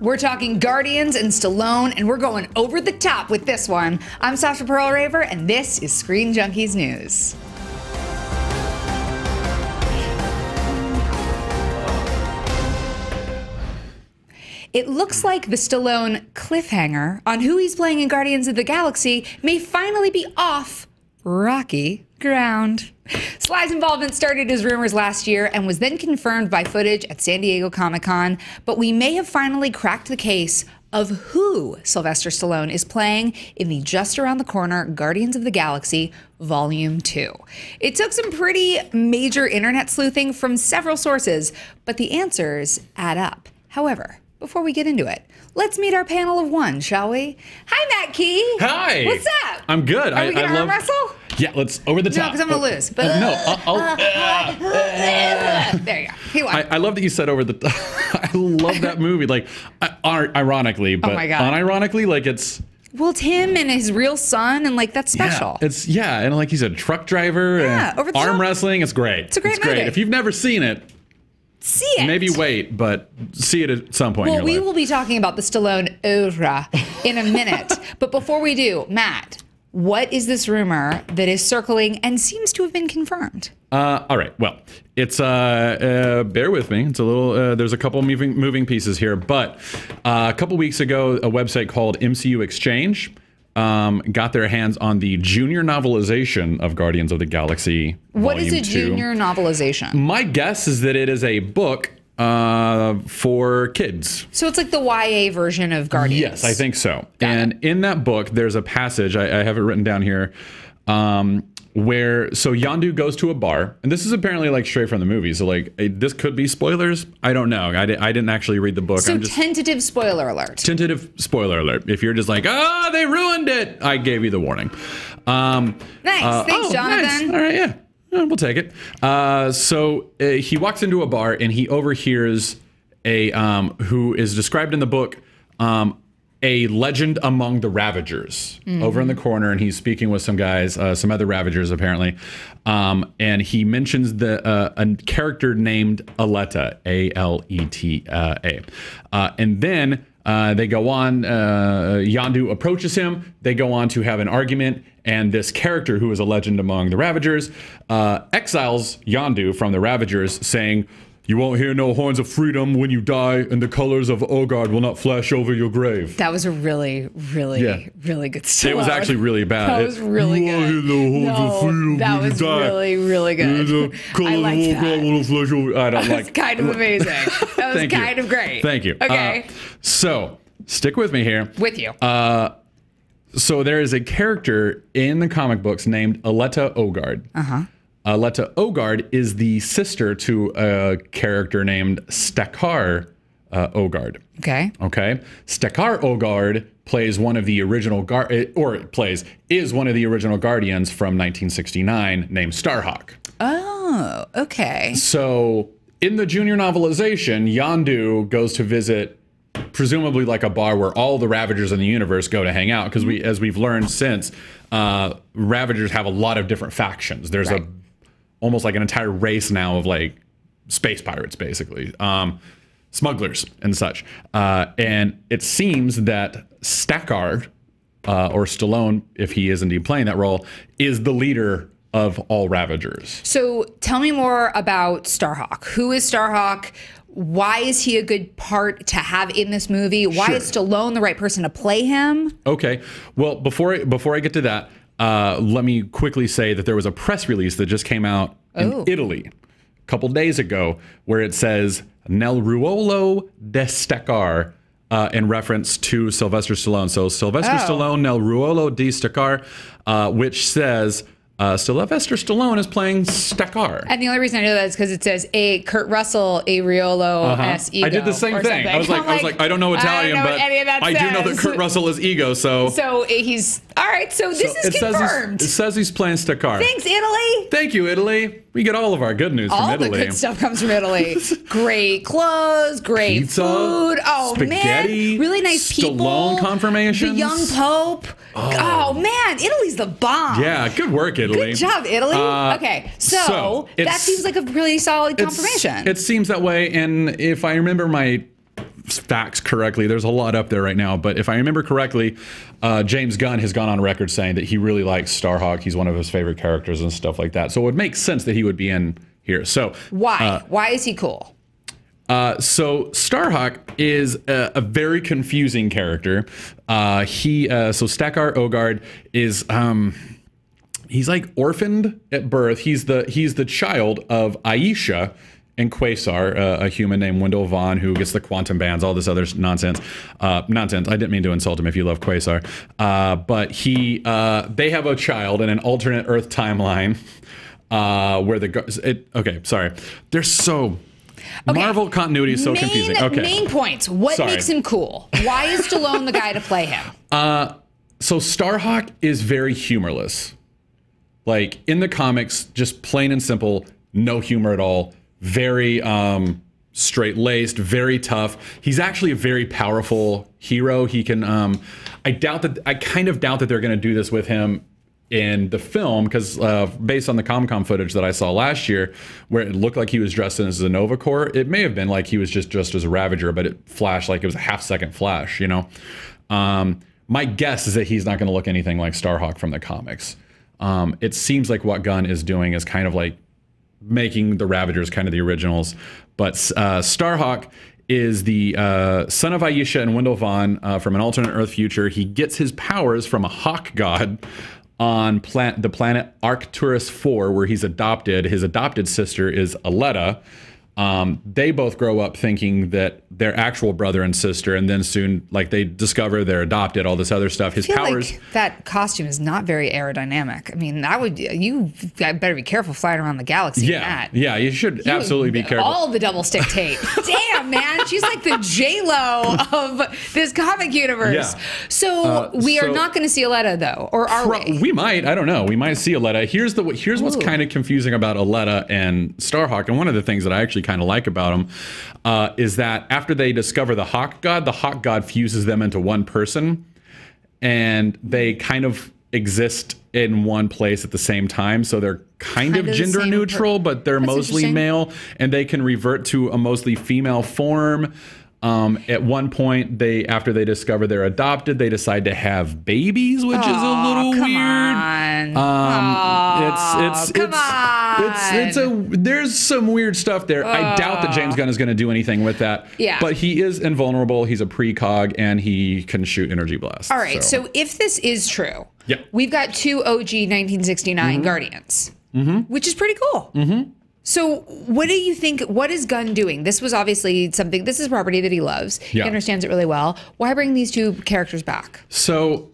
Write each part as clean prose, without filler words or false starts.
We're talking Guardians and Stallone, and we're going over the top with this one. I'm Sasha Pearl Raver, and this is Screen Junkies News. It looks like the Stallone cliffhanger on who he's playing in Guardians of the Galaxy may finally be off rocky ground. Sly's involvement started as rumors last year and was then confirmed by footage at San Diego Comic-Con, but we may have finally cracked the case of who Sylvester Stallone is playing in the just around the corner Guardians of the Galaxy Volume 2. It took some pretty major internet sleuthing from several sources, but the answers add up. However, before we get into it, let's meet our panel of one, shall we? Hi, Matt Key. Hi. What's up? I'm good. Are we gonna arm wrestle? Yeah, let's over the top. No, because I'm gonna lose. But there you go. He won. I love that you said over the top. I love that movie. Like, ironically, but oh my God. unironically, like it's. Well, it's him and his real son, and like that's special. Yeah, and like he's a truck driver. Yeah, and over the arm top. wrestling. It's great. It's a great movie. If you've never seen it, see it. maybe wait, but see it at some point in your we life. will be talking about the Stallone oeuvre in a minute. But before we do, Matt, what is this rumor that is circling and seems to have been confirmed? All right. Well, it's bear with me. It's a little. There's a couple moving pieces here, but a couple weeks ago, a website called MCU Exchange got their hands on the junior novelization of Guardians of the Galaxy. What is a Volume 2. junior novelization? My guess is that it is a book for kids. So it's like the YA version of Guardians. Yes, I think so. And in that book, there's a passage, I have it written down here, where, so Yondu goes to a bar, and this is apparently like straight from the movie, so like, this could be spoilers? I don't know. I didn't actually read the book. So I'm just, tentative spoiler alert. tentative spoiler alert. If you're just like, oh, they ruined it, I gave you the warning. Nice. Thanks, Jonathan. Nice. All right, yeah. We'll take it. So he walks into a bar and he overhears a who is described in the book a legend among the Ravagers over in the corner, and he's speaking with some guys, some other Ravagers apparently, and he mentions a character named Aleta, A-L-E-T-A, and then they go on. Yondu approaches him. They go on to have an argument. And this character, who is a legend among the Ravagers, exiles Yondu from the Ravagers, saying, "You won't hear no horns of freedom when you die, and the colors of Ogard will not flash over your grave." That was a really, really, really good story. It was actually really bad. That was really good. No, that was really, really good. I like that. I don't That was kind of amazing. That was kind of great. Thank you. Okay. So stick with me here. With you. So there is a character in the comic books named Aleta Ogard. Aleta Ogard is the sister to a character named Stakar Ogard. Okay. Okay. Stakar Ogard plays one of the original is one of the original Guardians from 1969 named Starhawk. Oh, okay. So in the junior novelization, Yondu goes to visit presumably like a bar where all the Ravagers in the universe go to hang out, because as we've learned since, Ravagers have a lot of different factions. There's almost like an entire race now of like space pirates, basically, smugglers and such. And it seems that Stakar, or Stallone, if he is indeed playing that role, is the leader of all Ravagers. So tell me more about Starhawk. Who is Starhawk? Why is he a good part to have in this movie? Why is Stallone the right person to play him? Okay. Well, before I get to that, let me quickly say that there was a press release that just came out in Italy a couple days ago where it says Nel Ruolo de Stakar in reference to Sylvester Stallone. So Sylvester Stallone, Nel Ruolo de Stakar, which says Sylvester Stallone is playing Stakar. And the only reason I know that is because it says A. Kurt Russell, A. Riolo, S. Ego. I did the same thing. I was like, I don't know Italian, but I do know that Kurt Russell is Ego. So he's all right. So this is confirmed. It says he's playing Stakar. Thanks, Italy. Thank you, Italy. We get all of our good news from Italy. All the good stuff comes from Italy. Great clothes, great pizza, food. Oh spaghetti, man, really nice people. Stallone confirmations. The young Pope. Oh man, Italy's the bomb. Yeah, good work, Italy. Good job, Italy. Okay, so that seems like a really solid confirmation. It seems that way, and if I remember my facts correctly. There's a lot up there right now, but if I remember correctly, James Gunn has gone on record saying that he really likes Starhawk. He's one of his favorite characters and stuff like that. So it would make sense that he would be in here. So why? Why is he cool? So Starhawk is a very confusing character. So Stakar Ogard is he's like orphaned at birth. He's the child of Aisha and Quasar, a human named Wendell Vaughn, who gets the quantum bands, all this other nonsense. Nonsense. I didn't mean to insult him if you love Quasar. But they have a child in an alternate Earth timeline where There's so... Okay. Marvel continuity is so confusing. Okay. Main points. What makes him cool? Why is Stallone the guy to play him? So Starhawk is very humorless. Like in the comics, just plain and simple, no humor at all. Very straight-laced, very tough. He's actually a very powerful hero. He can. I kind of doubt that they're going to do this with him in the film, because based on the Comic-Con footage that I saw last year, where it looked like he was dressed as a Nova Corps, it may have been like he was just dressed as a Ravager, but it flashed like it was a half-second flash, you know? My guess is that he's not going to look anything like Starhawk from the comics. It seems like what Gunn is doing is kind of like making the Ravagers kind of the originals, but Starhawk is the son of Aisha and Wendell Vaughn from an alternate Earth future. He gets his powers from a hawk god on the planet Arcturus 4, where he's adopted. His adopted sister is Aletta. They both grow up thinking that they're actual brother and sister, and then soon, like, they discover they're adopted, all this other stuff. His powers... Like that costume is not very aerodynamic. I mean, you better be careful flying around the galaxy in that. Yeah, you should absolutely be careful. All the double stick tape. Damn, man. She's like the J-Lo of this comic universe. Yeah. So we are not going to see Aletta, though, or are we? We might. I don't know. We might see Aletta. Here's what's kind of confusing about Aletta and Starhawk, and one of the things that I actually kind of like about them is that after they discover the hawk god fuses them into one person, and they kind of exist in one place at the same time. So they're kind of gender neutral, but they're mostly male, and they can revert to a mostly female form. At one point, after they discover they're adopted, they decide to have babies, which is a little weird. There's some weird stuff there. I doubt that James Gunn is going to do anything with that. Yeah. But he is invulnerable. He's a precog, and he can shoot energy blasts. All right. So if this is true, we've got two OG 1969 Guardians, which is pretty cool. So what do you think, what is Gunn doing? This was obviously something, this is property that he loves. He understands it really well. Why bring these two characters back? So,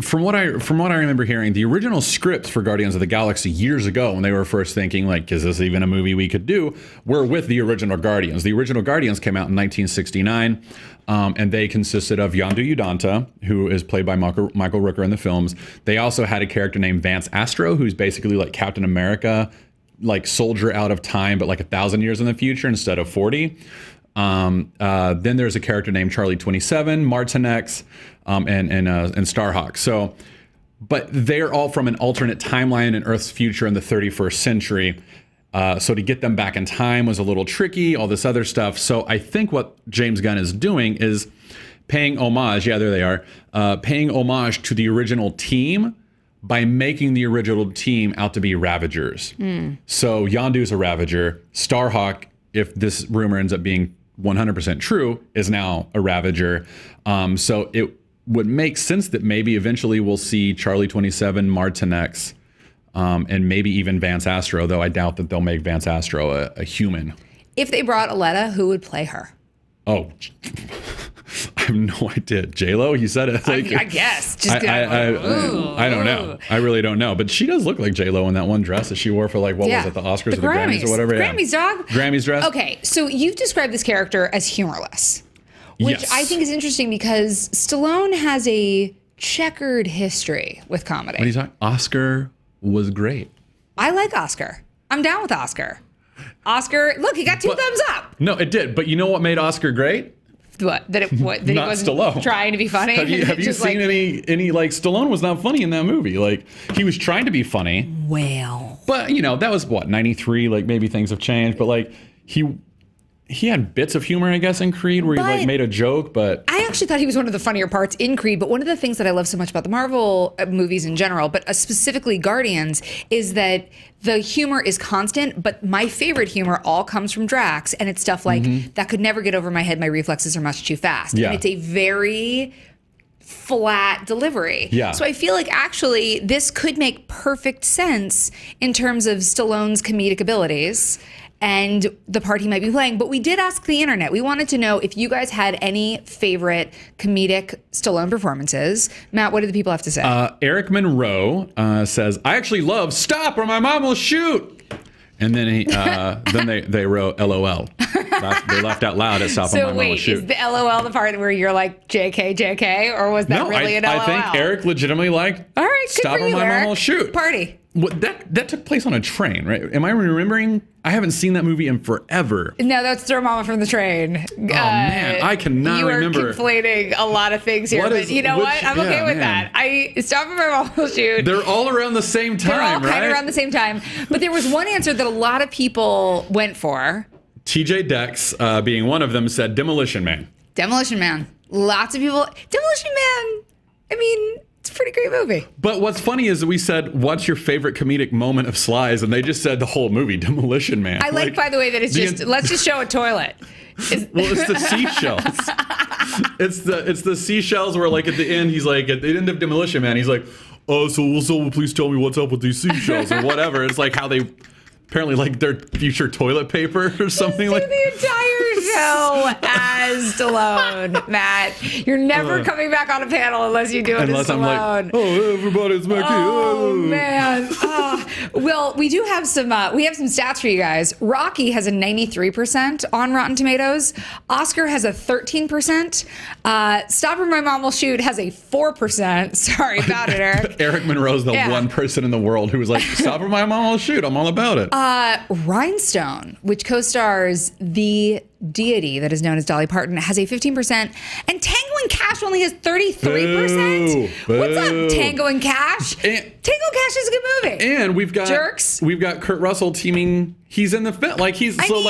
from what I remember hearing, the original scripts for Guardians of the Galaxy years ago, when they were first thinking, like, is this even a movie we could do, were with the original Guardians. The original Guardians came out in 1969, and they consisted of Yondu Udonta, who is played by Michael Rooker in the films. They also had a character named Vance Astro, who's basically like Captain America, like soldier out of time, but like 1,000 years in the future instead of 40. Then there's a character named Charlie 27, Martinex, and Starhawk. So, but they're all from an alternate timeline in Earth's future in the 31st century. So to get them back in time was a little tricky, all this other stuff. So I think what James Gunn is doing is paying homage. Yeah, there they are. Paying homage to the original team by making the original team out to be Ravagers. So Yondu's a Ravager. Starhawk, if this rumor ends up being 100% true, is now a Ravager. So it would make sense that maybe eventually we'll see Charlie 27, Martinex, and maybe even Vance Astro, though I doubt that they'll make Vance Astro a human. If they brought Aletta, who would play her? Oh, I have no idea. J-Lo, you said it. Like, I guess. I don't know. I really don't know. But she does look like J-Lo in that one dress that she wore for, like, what was it, the Oscars or the Grammys or whatever? Grammys, dog. Grammys dress. Okay, so you've described this character as humorless, which I think is interesting because Stallone has a checkered history with comedy. What are you talking? Oscar was great. I like Oscar. I'm down with Oscar. Oscar, look, he got two thumbs up. No, it did. But you know what made Oscar great? What? That he wasn't Stallone. Trying to be funny? Have you seen any like, Stallone was not funny in that movie. Like, he was trying to be funny. Well. But, you know, that was what, 93? Like, maybe things have changed. But, like, he had bits of humor, I guess, in Creed where he like made a joke, but I actually thought he was one of the funnier parts in Creed. But one of the things that I love so much about the Marvel movies in general, but specifically Guardians, is that the humor is constant. But my favorite humor all comes from Drax, and it's stuff like that could never get over my head. My reflexes are much too fast. Yeah. And it's a very flat delivery. Yeah. So I feel like actually this could make perfect sense in terms of Stallone's comedic abilities and the part he might be playing. But we did ask the internet. We wanted to know if you guys had any favorite comedic Stallone performances. Matt, what do the people have to say? Eric Monroe says, I actually love Stop or My Mom Will Shoot. And then they wrote LOL. They laughed out loud at Stop or My Mom Will Shoot. Is the LOL the part where you're like JK, JK, or was that really an LOL? I think Eric legitimately liked All right, Stop or My Mom Will Shoot. Party. What, that took place on a train, right? Am I remembering? I haven't seen that movie in forever. No, that's Throw Mama from the Train. Oh, man, I cannot remember. You are conflating a lot of things here, but you know what? I'm okay with that. Stop and My Mom Will Shoot. They're all around the same time, They're all right? kind of around the same time. But there was one answer that a lot of people went for. TJ Dex, being one of them, said Demolition Man. Demolition Man. Lots of people. Demolition Man. I mean, it's a pretty great movie. But what's funny is that we said, what's your favorite comedic moment of Sly's? And they just said the whole movie, Demolition Man. I like, by the way, that it's just, let's just show a toilet. Well, it's the seashells. it's the seashells where, like, at the end, he's like, at the end of Demolition Man, he's like, oh, so please tell me what's up with these seashells or whatever. It's like how they apparently like their future toilet paper or something like the entire show as Stallone, Matt. You're never coming back on a panel unless you do it as Stallone. I'm like, oh, everybody's making. Oh man. Well, we do have some. We have some stats for you guys. Rocky has a 93% on Rotten Tomatoes. Oscar has a 13%. Stop or My Mom Will Shoot has a 4%. Sorry about it, Eric. Eric Monroe's the one person in the world who was like, Stop or My Mom Will Shoot. I'm all about it. Rhinestone, which co-stars the deity that is known as Dolly Parton, has a 15%, and Tango and Cash only has 33%. Boo. What's up, Tango and Cash? Tango and Cash is a good movie. And we've got Jerks. We've got Kurt Russell teaming. He's in the film. Like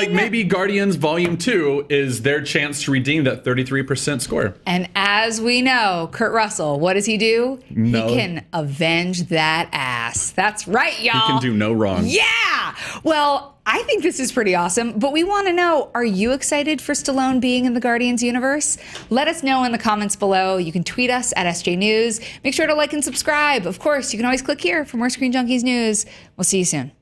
maybe Guardians Volume 2 is their chance to redeem that 33% score. And as we know, Kurt Russell, what does he do? No. He can avenge that ass. That's right, y'all. He can do no wrong. Yeah. Well, I think this is pretty awesome, but we want to know, are you excited for Stallone being in the Guardians universe? Let us know in the comments below. You can tweet us at SJ News. Make sure to like and subscribe. Of course, you can always click here for more Screen Junkies news. We'll see you soon.